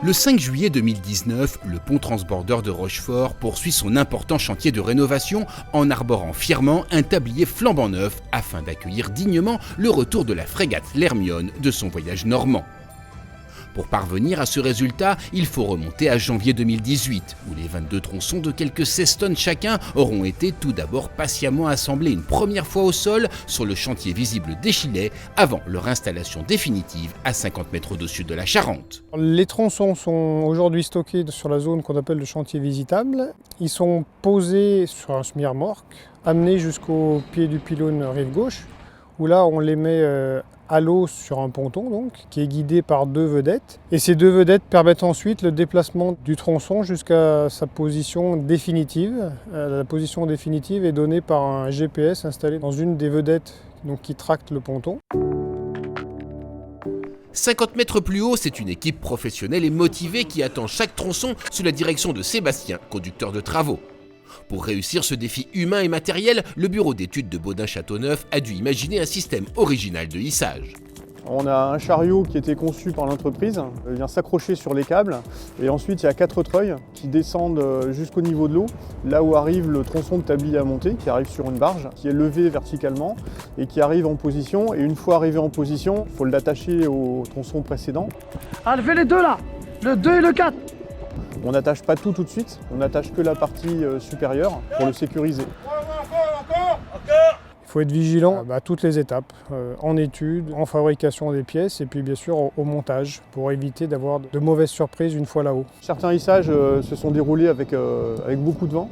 Le 5 juillet 2019, le pont transbordeur de Rochefort poursuit son important chantier de rénovation en arborant fièrement un tablier flambant neuf afin d'accueillir dignement le retour de la frégate l'Hermione de son voyage normand. Pour parvenir à ce résultat, il faut remonter à janvier 2018, où les 22 tronçons de quelques 16 tonnes chacun auront été tout d'abord patiemment assemblés une première fois au sol sur le chantier visible d'Échillais avant leur installation définitive à 50 mètres au-dessus de la Charente. Les tronçons sont aujourd'hui stockés sur la zone qu'on appelle le chantier visitable. Ils sont posés sur un semi-remorque, amenés jusqu'au pied du pylône rive gauche, où là on les met à l'eau sur un ponton donc, qui est guidé par 2 vedettes. Et ces 2 vedettes permettent ensuite le déplacement du tronçon jusqu'à sa position définitive. La position définitive est donnée par un GPS installé dans une des vedettes donc, qui tracte le ponton. 50 mètres plus haut, c'est une équipe professionnelle et motivée qui attend chaque tronçon sous la direction de Sébastien, conducteur de travaux. Pour réussir ce défi humain et matériel, le bureau d'études de Baudin-Châteauneuf a dû imaginer un système original de hissage. On a un chariot qui a été conçu par l'entreprise, il vient s'accrocher sur les câbles et ensuite il y a 4 treuils qui descendent jusqu'au niveau de l'eau, là où arrive le tronçon de tablier à monter, qui arrive sur une barge, qui est levé verticalement et qui arrive en position. Et une fois arrivé en position, il faut l'attacher au tronçon précédent. Ah, levez les deux là, le 2 et le 4. On n'attache pas tout de suite, on n'attache que la partie supérieure pour le sécuriser. Il faut être vigilant à toutes les étapes, en étude, en fabrication des pièces et puis bien sûr au montage pour éviter d'avoir de mauvaises surprises une fois là-haut. Certains hissages se sont déroulés avec beaucoup de vent.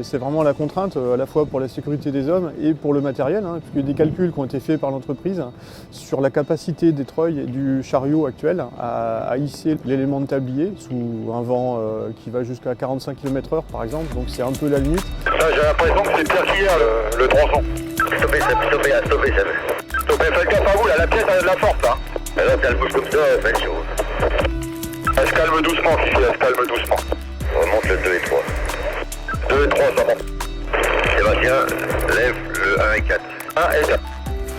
C'est vraiment la contrainte à la fois pour la sécurité des hommes et pour le matériel, puisqu'il y a des calculs qui ont été faits par l'entreprise sur la capacité des treuils et du chariot actuel à hisser l'élément de tablier sous un vent qui va jusqu'à 45 km/h par exemple, donc c'est un peu la limite. Ça, j'ai l'impression que c'est pire qu'hier le tronçon. Stoppez, stoppez, stoppez, stoppez, faites gaffe à vous, là, la pièce a de la force, hein. Et là, si elle bouge comme ça, faites chaud. Elle se calme doucement, Fifi, elle se calme doucement. On remonte le 2 et 3. 2 et 3, ça monte. Sébastien, lève le 1 et 4. 1 et 4.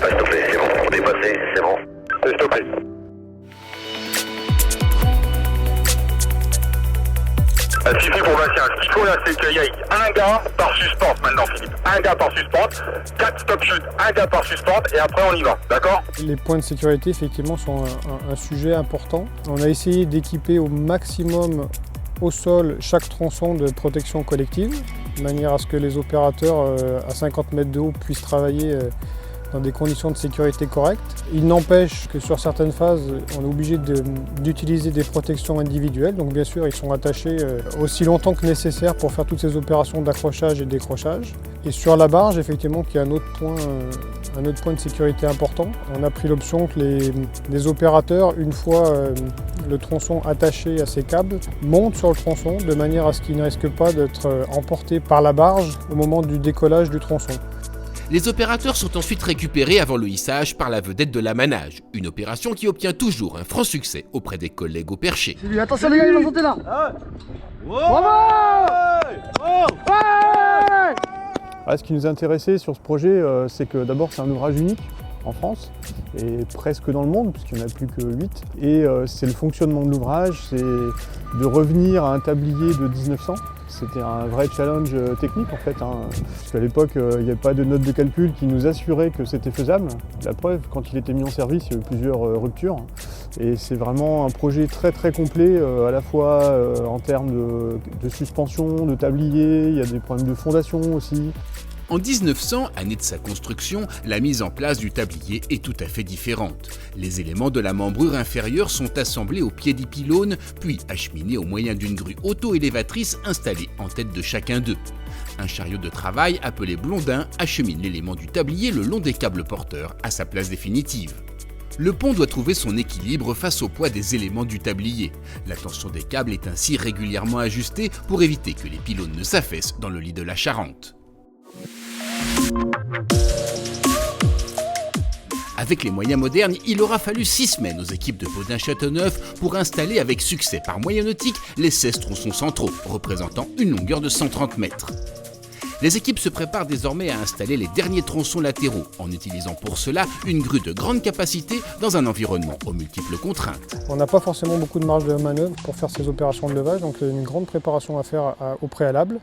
Pas stoppé, c'est bon, on est passé, c'est bon. C'est stoppé. Suffit pour Bastien. Ce qu'il faut là, c'est qu'il y ait un gars par suspente maintenant, Philippe. Un gars par suspente, 4 stop shoot, un gars par suspente, et après on y va, d'accord? Les points de sécurité, effectivement, sont un sujet important. On a essayé d'équiper au maximum au sol chaque tronçon de protection collective, de manière à ce que les opérateurs à 50 mètres de haut puissent travailler dans des conditions de sécurité correctes. Il n'empêche que sur certaines phases, on est obligé d'utiliser des protections individuelles. Donc bien sûr, ils sont attachés aussi longtemps que nécessaire pour faire toutes ces opérations d'accrochage et de décrochage. Et sur la barge, effectivement, qui est un autre point de sécurité important. On a pris l'option que les opérateurs, une fois le tronçon attaché à ces câbles, montent sur le tronçon de manière à ce qu'ils ne risquent pas d'être emportés par la barge au moment du décollage du tronçon. Les opérateurs sont ensuite récupérés avant le hissage par la vedette de l'amanage, une opération qui obtient toujours un franc succès auprès des collègues au perché. C'est lui, attention les gars, il va sauter là. Ce qui nous intéressait sur ce projet, c'est que d'abord c'est un ouvrage unique en France et presque dans le monde, puisqu'il n'y en a plus que 8. Et c'est le fonctionnement de l'ouvrage, c'est de revenir à un tablier de 1900. C'était un vrai challenge technique en fait, puisqu'à l'époque il n'y avait pas de note de calcul qui nous assurait que c'était faisable. La preuve, quand il était mis en service, il y a eu plusieurs ruptures. Et c'est vraiment un projet très très complet, à la fois en termes de suspension, de tablier, il y a des problèmes de fondation aussi. En 1900, année de sa construction, la mise en place du tablier est tout à fait différente. Les éléments de la membrure inférieure sont assemblés au pied des pylônes, puis acheminés au moyen d'une grue auto-élévatrice installée en tête de chacun d'eux. Un chariot de travail appelé Blondin achemine l'élément du tablier le long des câbles porteurs à sa place définitive. Le pont doit trouver son équilibre face au poids des éléments du tablier. La tension des câbles est ainsi régulièrement ajustée pour éviter que les pylônes ne s'affaissent dans le lit de la Charente. Avec les moyens modernes, il aura fallu 6 semaines aux équipes de Baudin-Châteauneuf pour installer avec succès par moyen nautique les 16 tronçons centraux, représentant une longueur de 130 mètres. Les équipes se préparent désormais à installer les derniers tronçons latéraux, en utilisant pour cela une grue de grande capacité dans un environnement aux multiples contraintes. On n'a pas forcément beaucoup de marge de manœuvre pour faire ces opérations de levage, donc il y a une grande préparation à faire au préalable.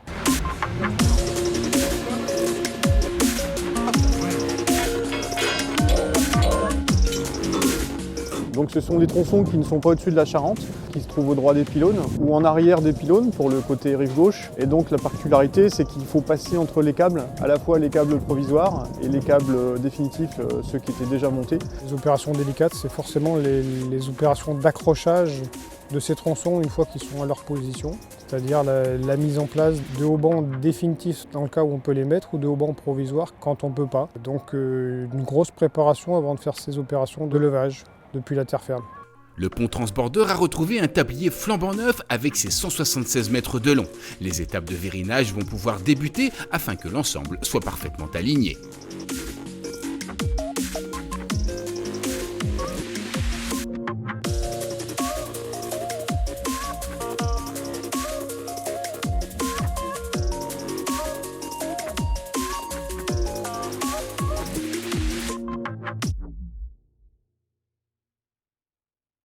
Donc ce sont des tronçons qui ne sont pas au-dessus de la Charente, qui se trouvent au droit des pylônes ou en arrière des pylônes pour le côté rive gauche. Et donc la particularité, c'est qu'il faut passer entre les câbles, à la fois les câbles provisoires et les câbles définitifs, ceux qui étaient déjà montés. Les opérations délicates, c'est forcément les opérations d'accrochage de ces tronçons une fois qu'ils sont à leur position, c'est-à-dire la mise en place de haubans définitifs dans le cas où on peut les mettre ou de haubans provisoires quand on ne peut pas. Donc une grosse préparation avant de faire ces opérations de levage depuis la terre ferme. Le pont transbordeur a retrouvé un tablier flambant neuf avec ses 176 mètres de long. Les étapes de vérinage vont pouvoir débuter afin que l'ensemble soit parfaitement aligné.